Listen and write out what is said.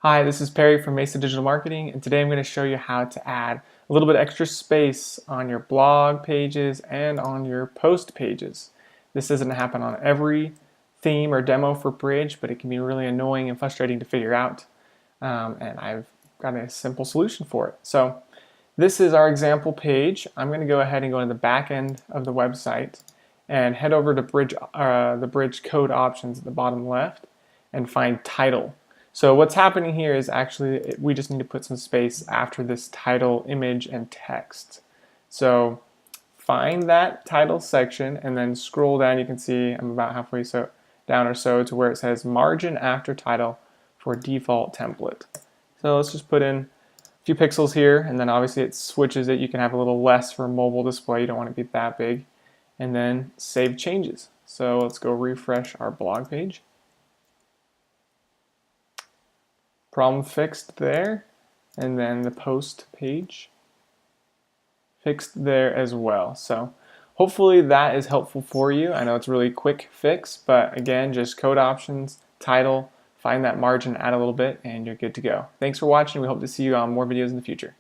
Hi, this is Perry from Mesa Digital Marketing, and today I'm going to show you how to add a little bit extra space on your blog pages and on your post pages. This doesn't happen on every theme or demo for Bridge, but it can be really annoying and frustrating to figure out, and I've got a simple solution for it. So this is our example page. I'm going to go ahead and go to the back end of the website and head over to the Bridge code options at the bottom left and find title. So what's happening here is actually we just need to put some space after this title, image, and text. So find that title section and then scroll down. You can see I'm about halfway down or so to where it says margin after title for default template. So let's just put in a few pixels here, and then obviously it switches it. You can have a little less for mobile display. You don't want to be that big. And then save changes. So let's go refresh our blog page. Problem fixed there, and then the post page fixed there as well. So hopefully that is helpful for you. I know it's a really quick fix, but again, just code options, title, find that margin, add a little bit, and you're good to go. Thanks for watching. We hope to see you on more videos in the future.